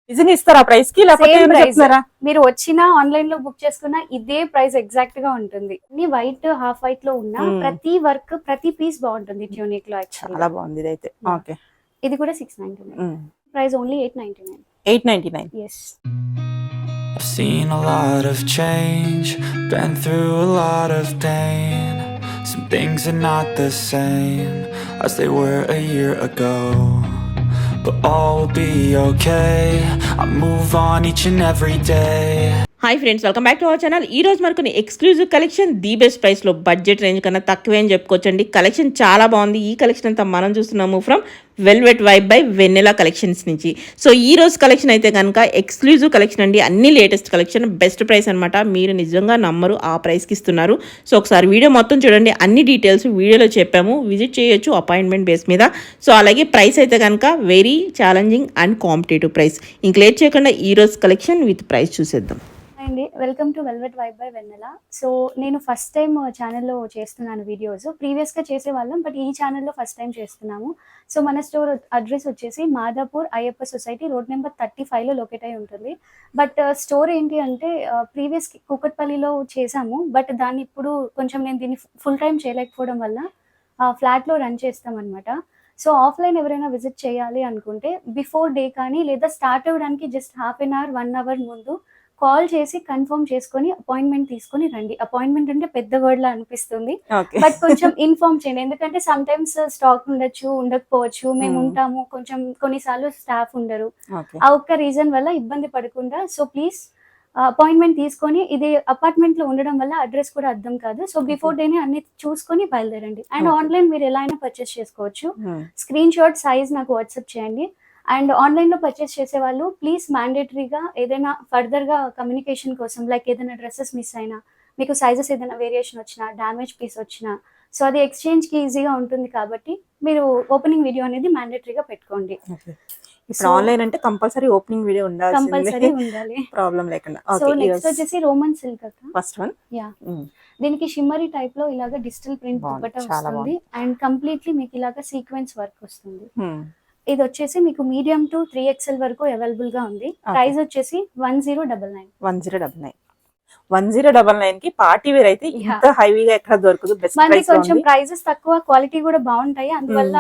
నిజంగా ఇస్తారా ప్రైస్ కి లేకపోతే సేమ్ ఏమైనా ప్రైస్ చెప్తున్నారా? మీరు వచ్చినా ఆన్లైన్ లో బుక్ చేసుకున్నా ఇదే ప్రైస్ ఎగ్జాక్ట్ గా ఉంటుంది. వైట్ హాఫ్ వైట్ లో ఉన్న ప్రతి వర్క్ ప్రతి పీస్ బాగుంటుంది ట్యూనిక్ లో. చాలా బాగుంది ఇదైతే. ఓకే, ఇది కూడా 699, price only 899. 899. Yes. I've seen a lot of change, been through a lot of pain. Some things are not the same as they were a year ago, but all will be okay. I move on each and every day. Hi friends, welcome back to our channel. ఈ రోజు మనకు exclusive collection the best ప్రైస్లో budget range కన్నా తక్కువే అని చెప్పుకోవచ్చండి. Collection చాలా బాగుంది. ఈ కలెక్షన్ అంతా మనం చూస్తున్నాము from Velvet vibe by Vennela collections నుంచి. సో ఈ రోజు కలెక్షన్ అయితే కనుక ఎక్స్క్లూజివ్ కలెక్షన్ అండి. అన్ని లేటెస్ట్ కలెక్షన్, బెస్ట్ ప్రైస్ అనమాట. మీరు నిజంగా నమ్మరు, ఆ ప్రైస్కి ఇస్తున్నారు. సో ఒకసారి వీడియో మొత్తం చూడండి, అన్ని డీటెయిల్స్ వీడియోలో చెప్పాము. విజిట్ చేయొచ్చు అపాయింట్మెంట్ బేస్ మీద. సో అలాగే ప్రైస్ అయితే కనుక very challenging and competitive price. ఇంక లేట్ చేయకుండా ఈ రోజు కలెక్షన్ విత్ ప్రైస్ చూసేద్దాం. అండి, welcome to velvet vibe by Vennela. So నేను ఫస్ట్ టైం ఛానల్లో చేస్తున్నాను వీడియోస్. ప్రీవియస్గా చేసేవాళ్ళం, బట్ ఈ ఛానల్లో ఫస్ట్ టైం చేస్తున్నాము. సో మన స్టోర్ అడ్రస్ వచ్చేసి Madhapur Ayyappa society, road number 35లో లొకేట్ అయి ఉంటుంది. బట్ స్టోర్ ఏంటి అంటే ప్రీవియస్ కూకట్పల్లిలో చేశాము, బట్ దాన్ని ఇప్పుడు కొంచెం నేను దీన్ని ఫుల్ టైం చేయలేకపోవడం వల్ల ఫ్లాట్లో రన్ చేస్తామన్నమాట. సో ఆఫ్లైన్ ఎవరైనా విజిట్ చేయాలి అనుకుంటే బిఫోర్ డే కానీ లేదా స్టార్ట్ అవ్వడానికి just half an hour 1 hour ముందు కాల్ చేసి కన్ఫర్మ్ చేసుకొని అపాయింట్మెంట్ తీసుకొని రండి. అపాయింట్మెంట్ అంటే పెద్ద వర్డ్ లా అనిపిస్తుంది, బట్ కొంచెం ఇన్ఫార్మ్ చేయండి. ఎందుకంటే సమ్ టైమ్స్ స్టాక్ ఉండొచ్చు, ఉండకపోవచ్చు. మేము ఉంటాము, కొంచెం కొన్నిసార్లు స్టాఫ్ ఉండరు. ఆ ఒక్క రీజన్ వల్ల ఇబ్బంది పడకుండా సో ప్లీజ్ అపాయింట్మెంట్ తీసుకొని, ఇది అపార్ట్మెంట్ లో ఉండడం వల్ల అడ్రస్ కూడా అర్థం కాదు. సో బిఫోర్ డేనే అన్ని చూసుకొని బయలుదేరండి. అండ్ ఆన్లైన్ మీరు ఎలా అయినా పర్చేస్ చేసుకోవచ్చు. స్క్రీన్ షాట్ సైజ్ నాకు వాట్సాప్ చేయండి. అండ్ ఆన్లైన్లో పర్చేస్ చేసే వాళ్ళు ప్లీజ్ మ్యాండేటరీగా ఏదైనా ఫర్దర్గా కమ్యూనికేషన్ కోసం, లైక్ ఏదైనా డ్రెస్సెస్ మిస్ అయినా, మీకు సైజెస్ ఏదైనా వేరియేషన్ వచ్చినా, డ్యామేజ్ పీస్ వచ్చినా, సో అది ఎక్స్చేంజ్కి ఈజీగా ఉంటుంది. కాబట్టి మీరు ఓపెనింగ్ వీడియో అనేది మ్యాండేటరీగా పెట్టుకోండి. ఇప్పుడు ఆన్లైన్ అంటే కంపల్సరీ ఓపెనింగ్ వీడియో ఉండాలి, కంపల్సరీ ఉండాలి, ప్రాబ్లం లేకుండా. సో నెక్స్ట్ వచ్చేసి రోమన్ సిల్క్ అక్క. First one. యా, దీనికి షిమ్మరీ టైప్ లో ఇలాగా డిజిటల్ ప్రింట్ దుపట్టా వస్తుంది. అండ్ కంప్లీట్లీ మీకు ఇలాగా సీక్వెన్స్ వర్క్ వస్తుంది. ఇది వచ్చేసి మీకు మీడియం టు 3XL వరకు అవైలబుల్ గా ఉంది. ప్రైస్ వచ్చేసి 1099. 1099 కి పార్టీ వేర్ అయితే ఇంత హైవీగా ఎక్కడ దొరకదు. బెస్ట్ ప్రైస్ కొంచెం ప్రైజెస్ తక్కువ, క్వాలిటీ కూడా బాగుంటాయి. అందువల్ల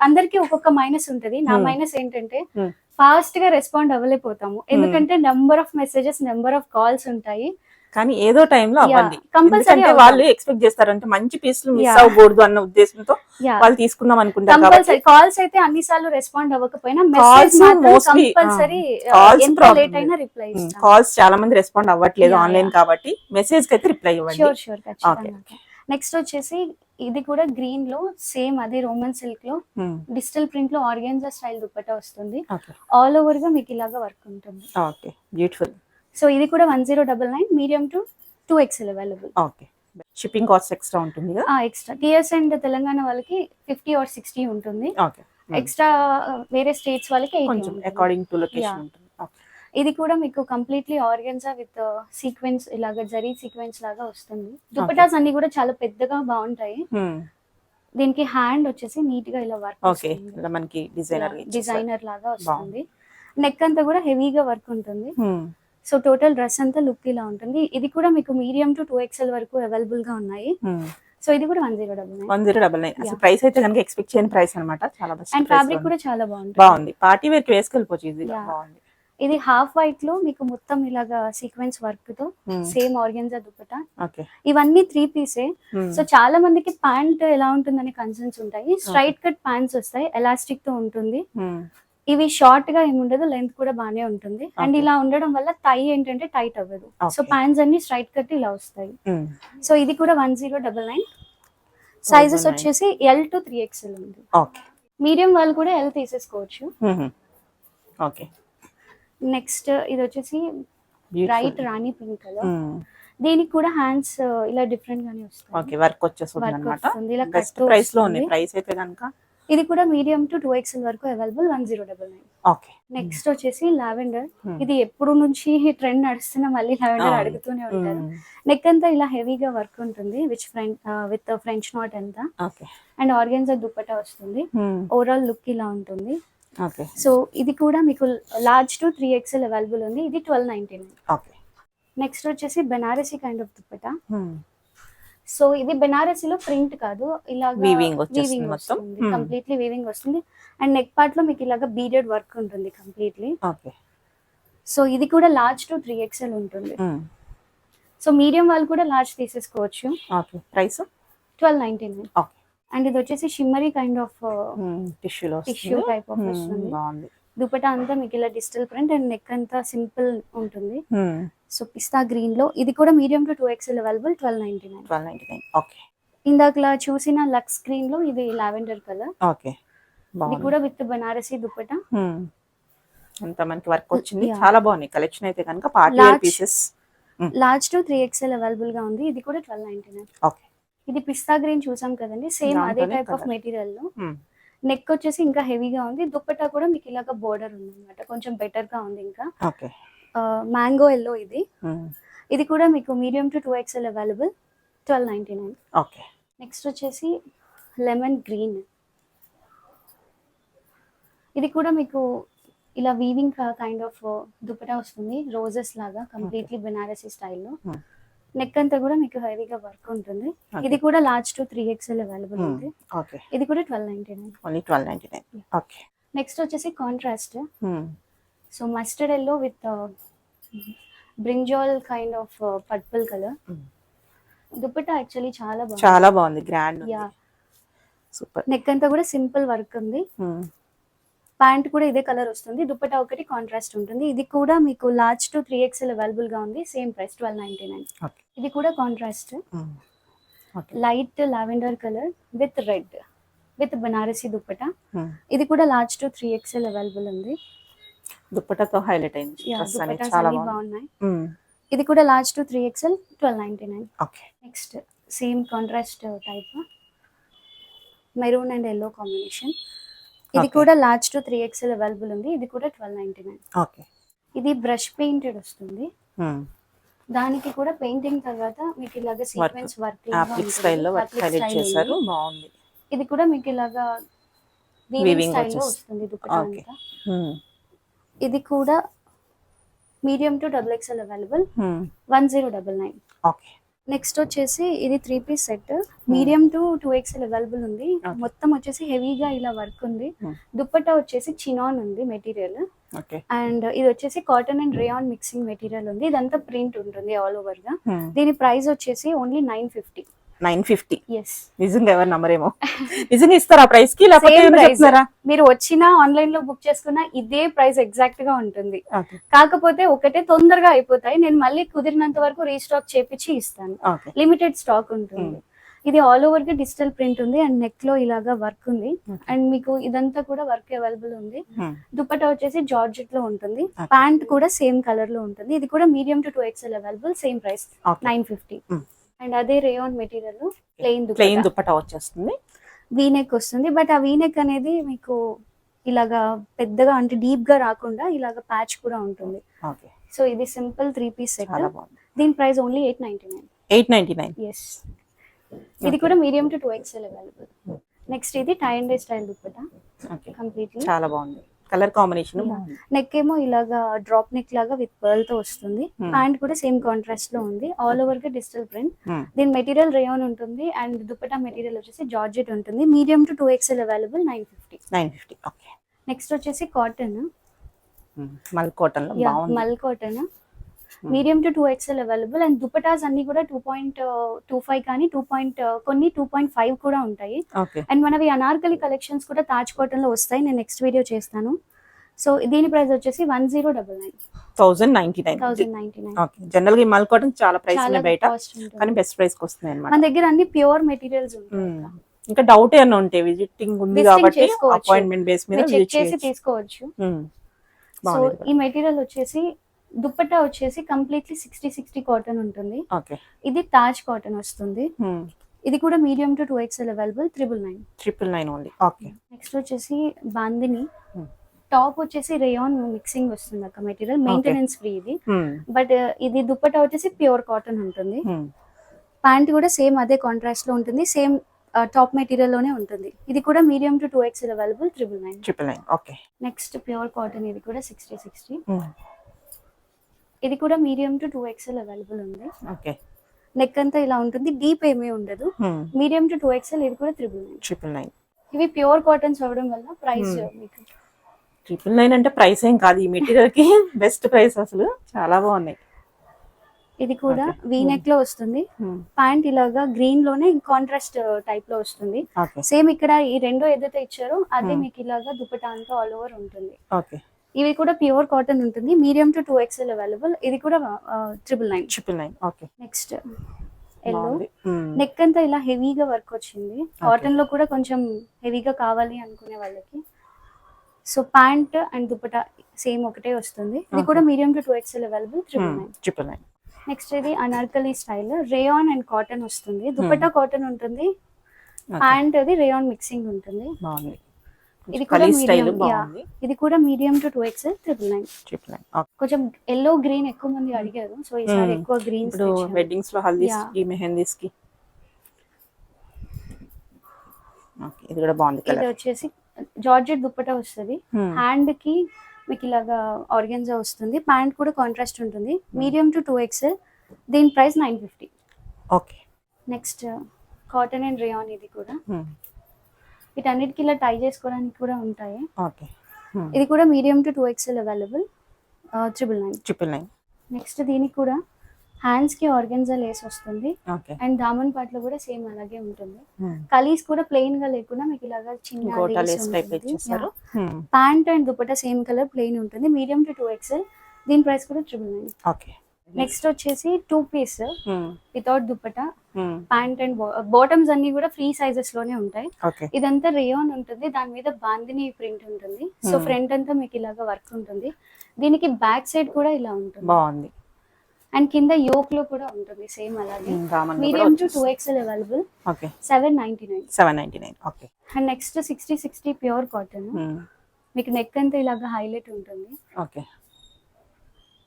అందరికి ఒక్కొక్క మైనస్ ఉంటది. నా మైనస్ ఏంటంటే ఫాస్ట్ గా రెస్పాండ్ అవ్వలేకపోతాము, ఎందుకంటే number of messages, number of calls ఉంటాయి. కానీ ఏదో టైంలో అవ్వండి, ఎందుకంటే వాళ్ళు ఎక్స్పెక్ట్ చేస్తారంటే మంచి పీసులు మిస్ అవ్వకూడదు అన్న ఉద్దేశంతో వాళ్ళు తీసుకుందాం అనుకుంటారు. కంపల్సరీ కాల్స్ అయితే అన్ని సార్లు రెస్పాండ్ అవ్వకపోయినా మెసేజ్ కంపల్సరీ ఎంత లేట్ అయినా రిప్లై ఇస్తాం. కాల్స్ చాలా మంది రెస్పాండ్ అవ్వట్లేదు ఆన్లైన్ కాబట్టి మెసేజ్ కి అయితే రిప్లై ఇవ్వండి. షూర్ నెక్స్ట్ వచ్చేసి ఇది కూడా గ్రీన్ లో సేమ్ అదే రోమన్ సిల్క్ లో డిజిటల్ ప్రింట్ లో ఆర్గాన్జా స్టైల్ దుపట్టా వస్తుంది. ఆల్ ఓవర్ గా మీకు ఇలాగా వర్క్ ఉంటుంది. Okay, beautiful. సో ఇది కూడా 1099, medium to 2XL available. Okay, shipping cost extra ఉంటుంది కదా? ఎక్స్ట్రా టిఎస్ అండ్ తెలంగాణ వాళ్ళకి 50 or 60 ఉంటుంది. ఓకే, ఎక్స్ట్రా వేరే స్టేట్స్ వాళ్ళకి 80 కొంచెం అకార్డింగ్ టు లొకేషన్ ఉంటుంది. ఓకే, ఇది కూడా మీకు కంప్లీట్లీ ఆర్గాన్జా విత్ సీక్వెన్స్ ఇలాగా జరీ సీక్వెన్స్ లాగా వస్తుంది. దుపటాస్ అన్ని కూడా చాలా పెద్దగా బాగుంటాయి. దీనికి హ్యాండ్ వచ్చేసి నీట్ గా ఇలా వర్క్, ఓకే, ఇలా మనకి డిజైనర్ లాగా వస్తుంది. నెక్ అంతా కూడా హెవీగా వర్క్ ఉంటుంది. సో టోటల్ డ్రెస్ అంతా లుక్ ఇలా ఉంటుంది. ఇది కూడా మీకు మీడియం టు 2XL వరకు అవైలబుల్ గా ఉన్నాయి. సో ఇది కూడా 1099. అసలు ప్రైస్ అయితే కనుక ఎక్స్పెక్ట్ చేయని ప్రైస్ అన్నమాట. చాలా బెస్ట్. అండ్ ఫ్యాబ్రిక్ కూడా చాలా బాగుంది. పార్టీ వేర్ కి వేసుకెళ్ళిపోవచ్చు ఇది. బాగుంది. ఇది హాఫ్ వైట్ లో మీకు మొత్తం ఇలాగా సీక్వెన్స్ వర్క్ తో సేమ్ ఆర్గాన్జా దుపట్టా. ఇవన్నీ 3 పీసే. సో చాలా మందికి ప్యాంట్ ఎలా ఉంటుందని కన్సర్న్స్ ఉంటాయి. స్ట్రైట్ కట్ ప్యాంట్స్ వస్తాయి, ఎలాస్టిక్ తో ఉంటుంది. ఇవి షార్ట్ గా ఏముండదు, లెంత్ కూడా బాగానే ఉంటుంది. అండ్ ఇలా ఉండడం వల్ల టై ఏంటంటే టైట్ అవ్వదు. సో ప్యాంట్స్ అన్ని స్ట్రైట్ కట్ ఇలా వస్తాయి. సో ఇది కూడా 1099. సైజెస్ వచ్చేసి L to 3XL ఉంది. మీడియం వాళ్ళు కూడా L తీసేసుకోవచ్చు. నెక్స్ట్ ఇది వచ్చేసి బ్రైట్ రాణి పింక్ కలర్. దీనికి కూడా హ్యాండ్స్ ఇలా డిఫరెంట్ గానే వస్తాయి. వర్క్ వచ్చేస్తుంది అన్నమాట. బెస్ట్ ప్రైస్ లో ఉంది. ప్రైస్ అయితే కనుక ఇది కూడా మీడియం టు 2XL వరకు అవైలబుల్, 1099. ఓకే, నెక్స్ట్ వచ్చేసి లావెండర్. ఇది ఎప్పుడు నుంచి ట్రెండ్ నడుస్తున్న, మళ్ళీ లావెండర్ అడుగుతూనే ఉంటారు. నెక్ అంతా ఇలా హెవీగా వర్క్ ఉంటుంది విత్ ఫ్రెంచ్ నాట్ అంతా. అండ్ ఆర్గాన్జా దుపట్టా వస్తుంది. ఓవరాల్ లుక్ ఇలా ఉంటుంది. ఓకే సో ఇది కూడా మీకు లార్జ్ టు 3XL అవైలబుల్ ఉంది. ఇది 1299. ఓకే నెక్స్ట్ వచ్చేసి Banarasi kind of dupatta. So ఇది బెనారసీలో ప్రింట్ కాదు, ఇలాగా వీవింగ్ వచ్చేస్తుంది వీవింగ్ మొత్తం. వస్తుంది, కంప్లీట్లీ వీవింగ్ వస్తుంది. అండ్ నెక్ పార్ట్ లో మీకు ఇలాగా బీడెడ్ వర్క్ ఉంటుంది కంప్లీట్లీ. ఓకే సో ఇది కూడా లార్జ్ టు 3XL ఉంటుంది. సో మీడియం వాళ్ళు కూడా లార్జ్ తీసేసుకోవచ్చు. Okay price 1299. ఓకే అండ్ ఇది వచ్చేసి షిమ్మరీ కైండ్ ఆఫ్ టిష్యూలో టిష్యూ టైప్ ఆఫ్ వస్తుంది. బాగుంది. దుపట్టా అంతా మీకు ఇలా డిజిటల్ ప్రింట్ అండ్ నెక్ అంతా సింపుల్ ఉంటుంది. సో పిస్తా గ్రీన్ లో ఇది కూడా medium to 2XL available 1299. 1299. Okay ఇందాకలా చూసిన లక్స్ గ్రీన్ లో ఇది లావెండర్ కలర్. ఓకే ఇది బాగుంది. కూడా విత్ బనారసీ దుపట్టా. అంత మనకి వర్క్ వచ్చింది. Yeah. చాలా బాగుంది కలెక్షన్ అయితే కనుక. Party wear Large. Pieces. Large to 3XL available గా ఉంది. ఇది కూడా 1299. ఓకే ఇది పిస్తా గ్రీన్ చూసాం కదండి, సేమ్ అదే దాంట్లోనే టైప్ ఆఫ్ colour. మెటీరియల్ లో. నెక్ వచ్చేసి ఇంకా హెవీగా ఉంది. దుపట్టా కూడా మీకు ఇలాగా బోర్డర్ ఉంది అనమాట, కొంచెం బెటర్ గా ఉంది. ఇంకా ఓకే మ్యాంగో ఎల్లో ఇది. ఇది కూడా మీకు medium to 2XL available 1299. Okay next వచ్చేసి లెమన్ గ్రీన్. ఇది కూడా మీకు ఇలా వీవింగ్ కైండ్ ఆఫ్ దుపట్టా వస్తుంది, రోజెస్ లాగా కంప్లీట్లీ బెనారసీ స్టైల్లో. నెక్ అంతా కూడా మీకు హెవీగా వర్క్ ఉంటుంది. ఇది కూడా లార్జ్ టు 3XL అవైలబుల్ ఉంది. ఓకే ఇది కూడా 1299. ఓన్లీ 1299. ఓకే నెక్స్ట్ వచ్చేసి contrast. So mustard yellow with brinjal kind of purple colour. Dupatta actually చాలా బాగుంది, చాలా బాగుంది. గ్రాండ్. యా. సూపర్. నెక్ అంతా కూడా సింపుల్ వర్క్ ఉంది. ప్యాంట్ కూడా ఇదే కలర్ వస్తుంది. దుపట్టా ఒకటి కాంట్రాస్ట్ ఉంటుంది. ఇది కూడా మీకు లార్జ్ టు 3XL అవైలబుల్ గా ఉంది. Same price 1299. ఓకే ఇది కూడా contrast okay light lavender colour with red with Banarasi dupatta. ఇది కూడా లార్జ్ టు 3XL అవైలబుల్ ఉంది. దుప్పటాతో హైలైట్ అయింది. యా, డ్రెస్ అనేది దుపట్టాస్ చాలా అన్ని బాగుంది. బాగున్నాయి. ఇది కూడా large to 3XL 1299. Okay next same contrast type maroon and yellow combination. ఇది Okay. కూడా లార్జ్ టు 3XL అవైలబుల్ ఉంది. ఇది కూడా 1299. ఓకే ఇది బ్రష్ పెయింటెడ్ వస్తుంది. దానికి కూడా పెయింటింగ్ తర్వాత మీకు ఇలాగా సీక్వెన్స్ వర్క్ అప్లిక్ స్టైల్లో వర్క్ హైలైట్ చేశారు. బాగుంది. ఇది కూడా మీకు ఇలాగా Weaving వీవింగ్ స్టైల్లో వచ్చేసి. వస్తుంది దుపట్టా Okay. అంతా. ఇది కూడా medium to XXL available 1099. Okay next వచ్చేసి ఇది 3 piece set medium to 2XL available ఉంది. Okay. మొత్తం వచ్చేసి హెవీగా ఇలా వర్క్ ఉంది. దుపట్టా వచ్చేసి చినాన్ ఉంది మెటీరియల్. ఓకే అండ్ ఇది వచ్చేసి cotton and rayon mixing material ఉంది. ఇదంతా ప్రింట్ ఉంటుంది ఆల్ ఓవర్ గా. దీని ప్రైస్ వచ్చేసి ఓన్లీ 950. 950. ఎస్, నిజంగా ఎవరు నమ్మరేమో. నిజంగా ఇస్తారా ప్రైస్ కి, లేకపోతే సేమ్ ఏమైనా ప్రైస్. చెప్తున్నారా? మీరు వచ్చినా ఆన్లైన్ లో బుక్ చేసుకున్నా ఇదే ప్రైస్ ఎగ్జాక్ట్ గా ఉంటుంది. ఓకే కాకపోతే ఒకటే తొందరగా అయిపోతాయి. నేను మళ్ళీ కుదిరినంత వరకు రీస్టాక్ చేపించి ఇస్తాను. ఓకే లిమిటెడ్ స్టాక్ ఉంటుంది. ఇది ఆల్ ఓవర్ గా డిజిటల్ ప్రింట్ ఉంది అండ్ నెక్ లో ఇలాగా వర్క్ ఉంది. అండ్ మీకు ఇదంతా కూడా వర్క్ అవైలబుల్ ఉంది. దుపట్టా వచ్చేసి జార్జెట్ లో ఉంటుంది. ప్యాంట్ కూడా సేమ్ కలర్ లో ఉంటుంది. ఇది కూడా medium to 2XL available. Same price 950. And అదే rayon material plain plain dupatta వచ్చేస్తుంది. వీనెక్ వస్తుంది. బట్ ఆ వీనెక్ అనేది మీకు ఇలాగా పెద్దగా అంటే డీప్ గా రాకుండా ఇలాగా ప్యాచ్ కూడా ఉంటుంది. ఓకే సో ఇది సింపుల్ 3 పీస్ సెట్. చాలా బాగుంది. దీని ప్రైస్ ఓన్లీ 899. 899. ఎస్, ఇది కూడా medium to 2XL available. Next ఇది tie and dye style dupatta okay completely. చాలా బాగుంది. కలర్ కాంబినేషన్ బాగుంది. నెక్ ఏమో ఇలాగా డ్రాప్ నెక్ లాగా విత్ పర్ల్ తో వస్తుంది. ప్యాంట్ కూడా సేమ్ కాంట్రాస్ట్ లో ఉంది. ఆల్ ఓవర్ గా డిజిటల్ ప్రింట్. దీని మెటీరియల్ రేయాన్ ఉంటుంది అండ్ దుపట్టా మెటీరియల్ వచ్చేసి జార్జెట్ ఉంటుంది. Medium to 2XL available 950. 950. Okay next వచ్చేసి కాటన్. మల్ కాటన్ లో బాగుంది. Mul cotton medium to 2XL available. And dupattas అన్ని కూడా 2.25 కానీ కొన్ని 2.5 కూడా ఉంటాయి. ఓకే అండ్ మనవి అనార్కలి కలెక్షన్స్ కూడా తాజ్ కాటన్ లో వస్తాయి. నేను నెక్స్ట్ వీడియో చేస్తాను. సో దీని ప్రైస్ వచ్చేసి 1099. 1099. ఓకే జనరల్ గా ఈ మల్ కాటన్ చాలా ప్రైస్ ఉన్నాయి బయట, కానీ బెస్ట్ ప్రైస్ కి వస్తుంది మన అన్నమాట. దగ్గర అన్ని ప్యూర్ మెటీరియల్స్ ఉంటాయి. ఇంకా డౌట్ ఏమన్నా ఉంటే విజిటింగ్ ఉంది Visiting కాబట్టి చేసుకోవచ్చు. అపాయింట్మెంట్ బేస్ మీద మీరు చెక్ విజిట్ చేసి చేయొచ్చు. తీసుకోవచ్చు. సో బాగుంది. ఈ మెటీరియల్ వచ్చేసి దుపట్టా వచ్చేసి కంప్లీట్లీ 60 కాటన్ ఉంటుంది. ఓకే ఇది తాజ్ కాటన్ వస్తుంది. ఇది కూడా medium to 2XL available 999. 999 only. Okay next వచ్చేసి బాందిని. టాప్ వచ్చేసి రేయాన్ మిక్సింగ్ వస్తుంది అక్క మెటీరియల్. మెయింటెనెన్స్ ఫ్రీ ఇది. బట్ ఇది దుపట్టా వచ్చేసి ప్యూర్ కాటన్ ఉంటుంది. ప్యాంట్ కూడా సేమ్ అదే కాంట్రాస్ట్ లో ఉంటుంది. సేమ్ టాప్ మెటీరియల్ లోనే ఉంటుంది. ఇది కూడా medium to 2XL available 999. 999. Okay. Next pure cotton, ఇది కూడా 60. ఇది కూడా మీడియం టు 2XL అవైలబుల్ ఉంది. ఓకే. నెక్ అంతా ఇలా ఉంటుంది, డీప్ ఏమీ ఉండదు. మీడియం టు 2XL, ఇది కూడా 999. ఇవి ప్యూర్ కాటన్స్ అవ్వడం వల్ల ప్రైస్ మీకు 999 అంటే ప్రైస్ ఏం కాదు, ఈ మెటీరియల్ కి బెస్ట్ ప్రైస్ అసలు. చాలా బాగున్నాయి. ఇది కూడా వీ నెక్ లో వస్తుంది. ప్యాంట్ ఇలాగా గ్రీన్ లోనే కాంట్రాస్ట్ టైప్ లో వస్తుంది. సేమ్ ఇక్కడ ఈ రెండు ఏదైతే ఇచ్చారో అదే మీకు ఇలాగా దుపట్టా అంతా ఆల్ ఓవర్ ఉంటుంది. ఓకే. ఇవి కూడా ప్యూర్ కాటన్ ఉంటుంది, మీడియం టు 2XL అవైలబుల్. ఇది కూడా 999. ఓకే. నెక్స్ట్ ఎల్లో, నెక్ అంతా ఇలా హెవీగా వర్క్ వచ్చింది. కాటన్ లో కూడా కొంచెం హెవీగా కావాలి అనుకునే వాళ్ళకి. So pant and dupatta same ఒకటే వస్తుంది. ఇది కూడా medium to 2XL available 999. Next ఇది Anarkali style, rayon and cotton వస్తుంది. దుపట్టా కాటన్ ఉంటుంది, ప్యాంట్ అది రేయాన్ మిక్సింగ్ ఉంటుంది. ఇది కూడా మీడియం, ఇది కూడా మీడియం టు 2XL 999. కొంచెం ఎల్లో గ్రీన్ ఎక్కువ మంది అడిగారు, సో ఈసారి ఎక్కువ గ్రీన్స్ వెడ్డింగ్స్ లో, హల్దీస్ కి, మెహందీస్ కి. ఓకే. ఇది కూడా బాగుంది కలర్. ఇది వచ్చేసి జార్జెట్ దుపట్టా వస్తుంది. హ్యాండ్ కి మీకు ఇలాగా ఆర్గెన్జా వస్తుంది. ప్యాంట్ కూడా కాంట్రాస్ట్ ఉంటుంది. మీడియం టు 2XL, దీని price 950. Okay. Next cotton and rayon, ఇది కూడా వీటన్నిటికి ఇలా టై చేసుకోవడానికి కూడా ఉంటాయి. ఓకే. ఇది కూడా medium to 2XL available 999. Next దీనికి కూడా హ్యాండ్స్ కి ఆర్గెన్జా లేస్ వస్తుంది. అండ్ దామన్ పార్ట్ లో కూడా సేమ్ అలాగే ఉంటుంది. కలీస్ కూడా ప్లెయిన్ గా లేకుండా మీకు ఇలాగా చిన్న లేస్ ఉంటుంది. Pant and dupatta same colour plain ఉంటుంది. మీడియం టు 2XL, దీని ప్రైస్ కూడా 999. ఓకే. నెక్స్ట్ వచ్చేసి 2 piece without dupatta, pant and bottoms అన్ని కూడా ఫ్రీ సైజెస్ లోనే ఉంటాయి. ఇదంతా రేయాన్ ఉంటుంది, దాని మీద బాందిని ప్రింట్ ఉంటుంది. సో ఫ్రంట్ అంతా మీకు ఇలాగా వర్క్ ఉంటుంది. దీనికి బ్యాక్ సైడ్ కూడా ఇలా ఉంటుంది, బాగుంది. అండ్ కింద యోక్ లో కూడా ఉంటుంది సేమ్ అలాగే. Medium to 2XL available 799. Okay. And next 60 pure cotton, మీకు నెక్ అంతా ఇలాగా హైలైట్ ఉంటుంది. ఓకే.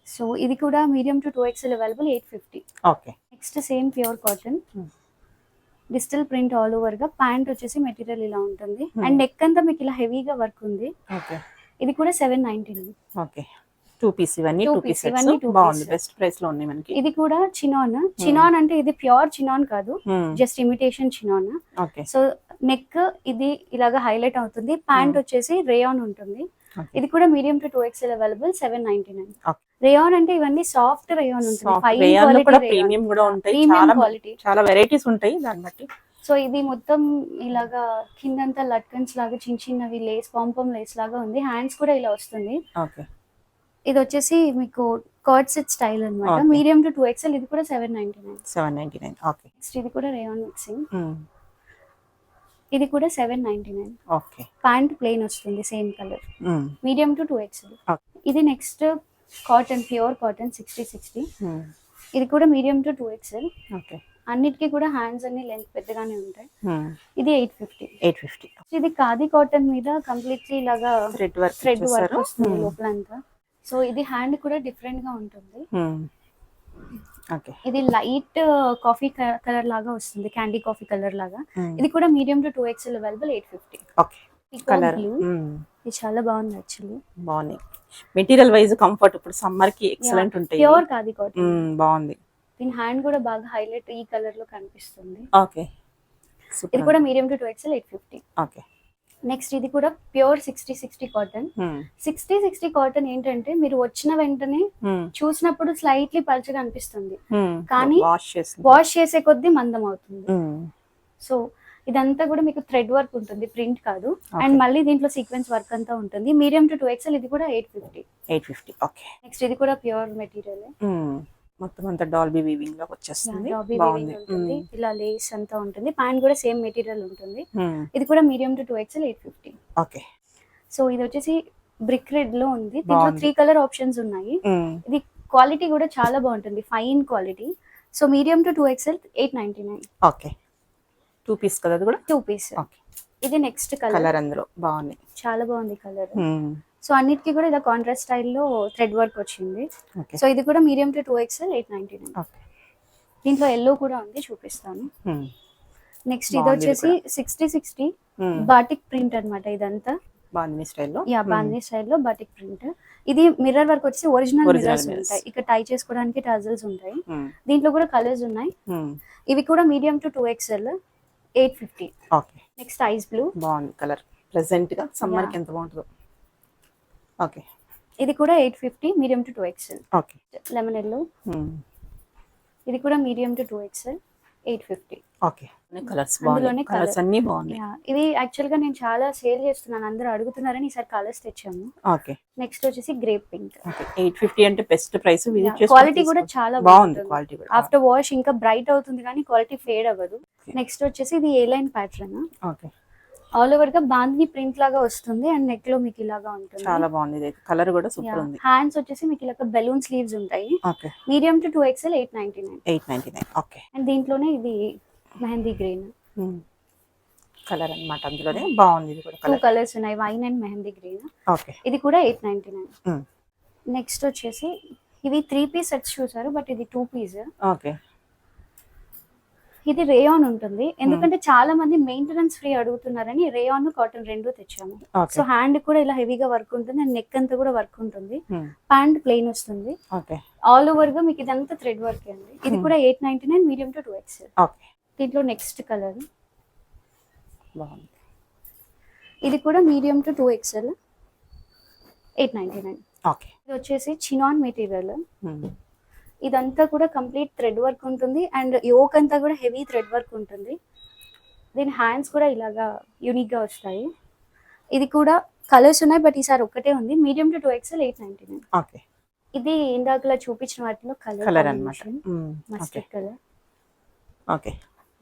సో ఇది కూడా medium to 2XL available 850. Okay. Next same pure cotton, digital print all over గా. ప్యాంట్ వచ్చేసి మెటీరియల్ ఇలా ఉంటుంది. అండ్ నెక్ అంతా మీకు ఇలా హెవీగా వర్క్ ఉంది. ఓకే. ఇది కూడా 799. ఓకే. 2 పీస్, ఇవన్నీ 2 పీస్ బాగుంది, బెస్ట్ ప్రైస్ లో ఉన్నాయి మనకి. ఇది కూడా చినాన్ అంటే ఇది ప్యూర్ చినాన్ కాదు, just imitation chinon. Okay. So neck ఇది ఇలాగా హైలైట్ అవుతుంది. ప్యాంట్ వచ్చేసి రేయాన్ ఉంటుంది. ఇది కూడా medium to 2XL available 799. Rayon అంటే ఇవన్నీ సాఫ్ట్ రేయాన్ ఉంటుంది, ప్రీమియం కూడా ఉంటాయి, చాలా వెరైటీస్ ఉంటాయి దాన్ని బట్టి. సో ఇది మొత్తం ఇలాగా కిందంతా లట్కన్స్ లాగా చిన్న చిన్నవి లేస్, పాంపమ్ లేస్ లాగా ఉంది. హ్యాండ్స్ కూడా ఇలా వస్తుంది. ఓకే. ఇది వచ్చేసి మీకు కార్డ్ సెట్ స్టైల్ అన్నమాట, మీడియం టు 2XL. ఇది కూడా 799. ఓకే. నెక్స్ట్ ఇది కూడా రేయాన్ మిక్సింగ్, ఇది కూడా 799. ఓకే. ప్యాంట్ ప్లెయిన్ వస్తుంది same colour, medium to 2XL. ఇది నెక్స్ట్ కాటన్, ప్యూర్ కాటన్ 60. ఇది కూడా మీడియం టు 2XL. ఓకే. అన్నిటికీ కూడా హ్యాండ్స్ అన్ని లెంత్ పెద్దగానే ఉంటాయి. ఇది 850. ఇది ఖాదీ కాటన్ మీద కంప్లీట్లీ ఇలాగా థ్రెడ్ వర్క్ వస్తుంది లోపలంతా. సో ఇది హ్యాండ్ కూడా డిఫరెంట్ గా ఉంటుంది. ఇది లైట్ కాఫీ కలర్ లాగా వస్తుంది, క్యాండీ కాఫీ కలర్ లాగా. ఇది కూడా మీడియం టు 2XL అవైలబుల్ 850. ఇది చాలా బాగుంది యాక్చువల్లీ, బాగుంది. మెటీరియల్ వైజ్ కంఫర్ట్ ఇప్పుడు సమ్మర్ కి ఎక్సలెంట్ ఉంటాయి. ప్యూర్ ఖాదీ కాటన్ బాగుంది. దీని హ్యాండ్ కూడా బాగా హైలైట్ ఈ కలర్ లో కనిపిస్తుంది. ఓకే. ఇది కూడా medium to 2XL 850. Okay. Next ఇది కూడా ప్యూర్ 60 కాటన్. 60 కాటన్ ఏంటంటే మీరు వచ్చిన వెంటనే చూసినప్పుడు స్లైట్లీ పల్చగా అనిపిస్తుంది, కానీ వాష్ చేసే కొద్దీ మందం అవుతుంది. సో ఇదంతా కూడా మీకు థ్రెడ్ వర్క్ ఉంటుంది, ప్రింట్ కాదు. అండ్ మళ్ళీ దీంట్లో సీక్వెన్స్ వర్క్ అంతా ఉంటుంది. మీడియం టు 2XL, ఇది కూడా 850. ఓకే. నెక్స్ట్ ఇది కూడా ప్యూర్ మెటీరియల్, మొత్తం అంతా డాల్బీ వీవింగ్ లో వచ్చేస్తుంది, ఇలా లేస్ అంతా ఉంటుంది. ప్యాంట్ కూడా సేమ్ మెటీరియల్ ఉంటుంది. ఇది కూడా medium to 2XL 850. Okay. So ఇది వచ్చేసి బ్రిక్ రెడ్ లో ఉంది. దీంట్లో 3 కలర్ ఆప్షన్స్ ఉన్నాయి. ఇది క్వాలిటీ కూడా చాలా బాగుంటుంది, fine quality. So medium to 2XL 899. Okay. 2 piece కదా, అది కూడా 2 పీస్. ఓకే. ఇది నెక్స్ట్ కలర్, అందులో బాగుంది, చాలా బాగుంది కలర్. సో అన్నిటికీ కూడా ఇలా కాంట్రాస్ట్ స్టైల్లో థ్రెడ్ వర్క్ వచ్చింది. సో ఇది కూడా మీడియం టు 2XL 899. దీంట్లో ఎల్లో కూడా ఉంది, చూపిస్తాను. నెక్స్ట్ ఇది బాగుంది ఇది వచ్చేసి 60 బాటిక్ ప్రింట్ అన్నమాట ఇదంతా. బాందిని స్టైల్లో. యా బాందిని స్టైల్లో బాటిక్ ప్రింట్. ఇది మిర్రర్ వర్క్ వచ్చేసి ఒరిజినల్ మిర్రర్స్ ఉంటాయి. ఇక్కడ టై చేసుకోవడానికి టజల్స్ ఉంటాయి. దీంట్లో కూడా కలర్స్ ఉన్నాయి. ఇవి కూడా medium to 2XL 850. Okay. Next ice blue బాగుంది కలర్. ప్రెసెంట్ గా సమ్మర్ కి ఎంత బాగుంటుందో. ఓకే. ఇది కూడా 850 medium to 2XL. Okay. Lemon yellow ఇది కూడా medium to 2XL 850. Okay. Colours బాగున్నాయి. కలర్స్ అన్ని బాగున్నాయి. ఇవి యాక్చువల్ గా నేను చాలా సేల్ చేస్తున్నాను, అందరూ అడుగుతున్నారని ఈసారి కలర్స్ తెచ్చాము. ఓకే. నెక్స్ట్ వచ్చేసి గ్రేప్ పింక్. ఓకే. 850 అంటే బెస్ట్ ప్రైస్. క్వాలిటీ కూడా చాలా బాగుంది. క్వాలిటీ కూడా ఆఫ్టర్ వాష్ ఇంకా బ్రైట్ అవుతుంది కానీ క్వాలిటీ ఫేడ్ అవ్వదు. నెక్స్ట్ వచ్చేసి ఇది A line pattern. Okay. All over గా బాందిని ప్రింట్ లాగా వస్తుంది అండ్ నెక్ లో మీకు ఇలాగా ఉంటుంది. చాలా బాగుంది. ఇది కలర్ కూడా సూపర్ ఉంది. హ్యాండ్స్ వచ్చేసి మీకు ఇలా బెలూన్ స్లీవ్స్ ఉంటాయి. Okay. Medium to 2XL 899. 899. Okay. And దీంట్లోనే ఇది మెహందీ గ్రీన్ కలర్ అన్నమాట. అందులోనే బాగుంది. ఇది కూడా టూ కలర్స్ ఉన్నాయి, wine and mehndi green. Okay. ఇది కూడా 899. నెక్స్ట్ వచ్చేసి ఇవి 3 పీస్ సెట్స్ చూసారు, బట్ ఇది 2 పీస్. ఓకే. ఇది రేయాన్ ఉంటుంది, ఎందుకంటే చాలా మంది మెయింటెనెన్స్ ఫ్రీ అడుగుతున్నారని రేయాన్ కాటన్ రెండు తెచ్చాము. సో హ్యాండ్ కూడా ఇలా హెవీగా వర్క్ ఉంటుంది అండ్ నెక్ అంతా కూడా వర్క్ ఉంటుంది. ప్యాంట్ ప్లెయిన్ వస్తుంది. ఆల్ ఓవర్ గా మీకు ఇదంతా థ్రెడ్ వర్క్ అండి. ఇది కూడా 899 మీడియం టు 2XL. దీంట్లో నెక్స్ట్ కలర్ బాగుంది. ఇది కూడా మీడియం టు 2XL 899. ఓకే. ఇది వచ్చేసి చినాన్ మెటీరియల్. ఇదంతా కూడా కంప్లీట్ థ్రెడ్ వర్క్ ఉంటుంది అండ్ యోక్ అంతా కూడా హెవీ థ్రెడ్ వర్క్ ఉంటుంది. దీని హ్యాండ్స్ కూడా ఇలాగా యూనిక్ గా వస్తాయి. ఇది కూడా కలర్స్ ఉన్నాయి, బట్ ఈసారి ఒక్కటే ఉంది. Medium to 2XL 899. ఓకే. ఇది ఇందాకలా చూపించిన వాటిలో కలర్ అన్నమాట. Mustard colour. Okay.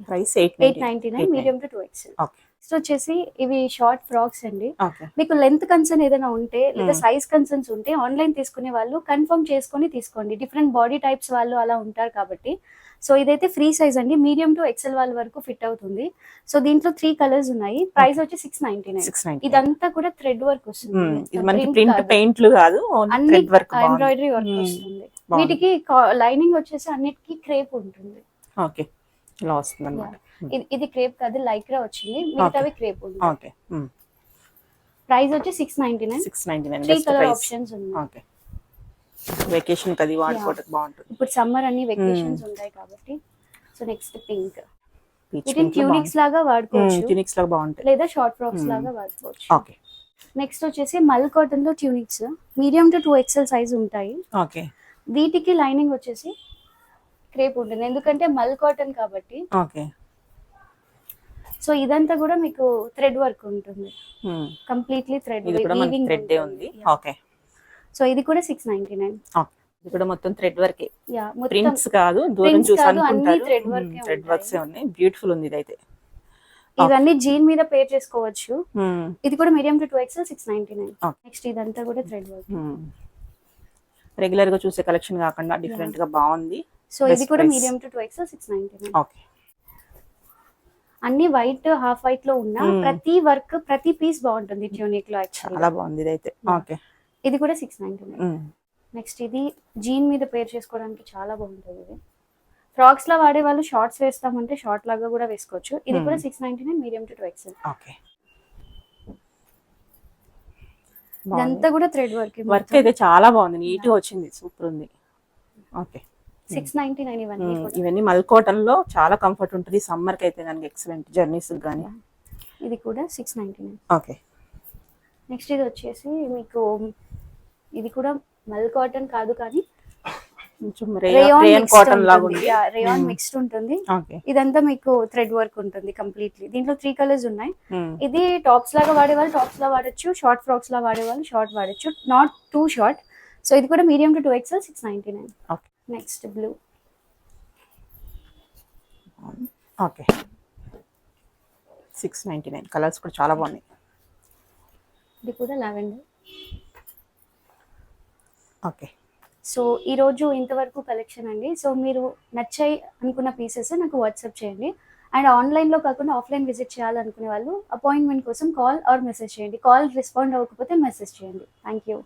Price 899 medium to 2XL. Okay. Next వచ్చేసి ఇవి షార్ట్ ఫ్రాక్స్ అండి. మీకు లెంత్ కన్సర్న్ ఏదైనా ఉంటే లేదా సైజ్ కన్సర్న్స్ ఉంటే ఆన్లైన్ తీసుకునే వాళ్ళు కన్ఫర్మ్ చేసుకొని తీసుకోండి. డిఫరెంట్ బాడీ టైప్స్ వాళ్ళు అలా ఉంటారు కాబట్టి. సో ఇదైతే ఫ్రీ సైజ్ అండి, మీడియం టు XL వాళ్ళ వరకు ఫిట్ అవుతుంది. సో దీంట్లో 3 కలర్స్ ఉన్నాయి. ప్రైస్ వచ్చి 699. ఇదంతా కూడా థ్రెడ్ వర్క్ వస్తుంది, పెయింట్లు కాదు, అన్ని ఎంబ్రాయిడరీ వర్క్ వస్తుంది. వీటికి లైనింగ్ వచ్చేసి అన్నిటికీ క్రేప్ ఉంటుంది. ఓకే. ఇలా వస్తుంది అన్నమాట. ఇది క్రేప్ కాదు, లైక్రా వచ్చింది, మిగతావి క్రేప్ ఉంది. ఓకే. ప్రైస్ వచ్చి 699. 3 కలర్ ఆప్షన్స్ ఉన్నాయి. ఓకే. వెకేషన్ కది వాడుకోవడానికి బాగుంటుంది. ఇప్పుడు సమ్మర్ అన్ని వెకేషన్స్ ఉంటాయి కాబట్టి. So next pink. ఇది ట్యూనిక్స్ లాగా వాడుకోవచ్చు. ట్యూనిక్స్ లాగా బాగుంటాయి, లేదా షార్ట్ ఫ్రాక్స్ లాగా వాడుకోవచ్చు. ఓకే. నెక్స్ట్ వచ్చేసి మల్ కాటన్ లో tunics medium to 2XL size ఉంటాయి. ఓకే. వీటికి లైనింగ్ వచ్చేసి క్రేప్ ఉంటుంది, ఎందుకంటే మల్ కాటన్ కాబట్టి. ఓకే. సో ఇదంతా కూడా మీకు థ్రెడ్ వర్క్ ఉంటుంది, కంప్లీట్లీ థ్రెడ్ వీవింగ్ ఉంది. ఓకే. సో ఇది కూడా 699. ఇది కూడా మొత్తం థ్రెడ్ వర్క్. యా, ప్రింట్స్ కాదు, దూరం చూసి అనుకుంటారు. థ్రెడ్ వర్క్స్ ఉన్నాయి. బ్యూటిఫుల్ ఉంది ఇదైతే. ఇవన్నీ జీన్ మీద పేర్ చేసుకోవచ్చు. ఇది కూడా మీడియం టు 2XL 699. నెక్స్ట్ ఇదంతా కూడా థ్రెడ్ వర్క్. రెగ్యులర్ గా చూసే కలెక్షన్ కాకుండా డిఫరెంట్ గా బాగుంది. సో ఇది కూడా మీడియం టు 2XL 699. ఓకే. అన్ని వైట్, హాఫ్ వైట్ లో ఉన్న ప్రతి వర్క్, ప్రతి పీస్ బాగుంటుంది ట్యూనిక్ లో. చాలా బాగుంది ఇదైతే. ఓకే. ఇది కూడా 699. నెక్స్ట్ ఇది జీన్ మీద పేర్ చేసుకోవడానికి చాలా బాగుంటుంది. ఇది ఫ్రాక్స్ లా వాడే వాళ్ళు షార్ట్స్ వేస్తామంటే షార్ట్ లాగా కూడా వేసుకోవచ్చు. ఇది కూడా 699 మీడియం టు 2XL. ఓకే. ఇదంతా కూడా థ్రెడ్ వర్క్. వర్క్ అయితే చాలా బాగుంది, నీట్ గా వచ్చింది, సూపర్ ఉంది. ఓకే. 699 ఇవన్నీ మల్ కాటన్ లో చాలా కంఫర్ట్ ఉంటుంది. సమ్మర్ కి అయితే కనుక ఎక్సలెంట్, జర్నీస్ గానీ. ఇది కూడా 699. ఓకే. నెక్స్ట్ ఇది వచ్చేసి మీకు ఇది కూడా మల్ కాటన్ కాదు కానీ రేయాన్ కాటన్ లాగా ఉంది. రేయాన్ మిక్స్డ్ ఉంటుంది. ఇదంతా మీకు థ్రెడ్ వర్క్ ఉంటుంది కంప్లీట్లీ. దీంట్లో 3 కలర్స్ ఉన్నాయి. ఇది టాప్స్ లాగా వాడేవాళ్ళు టాప్స్ లా వాడచ్చు, షార్ట్ ఫ్రాక్స్ లా వాడేవాళ్ళు షార్ట్ వాడచ్చు, నాట్ టూ షార్ట్. సో ఇది కూడా medium to 2XL 699. Next blue. Okay. 699. Colours కూడా చాలా బాగున్నాయి. ఇది కూడా లావెండర్. ఓకే. సో ఈరోజు ఇంతవరకు కలెక్షన్ అండి. సో మీరు నచ్చాయి అనుకున్న పీసెస్ నాకు వాట్సాప్ చేయండి. అండ్ ఆన్లైన్లో కాకుండా ఆఫ్లైన్ విజిట్ చేయాలనుకునే వాళ్ళు అపాయింట్మెంట్ కోసం కాల్ ఆర్ మెసేజ్ చేయండి. కాల్ రెస్పాండ్ అవ్వకపోతే మెసేజ్ చేయండి. Thank you.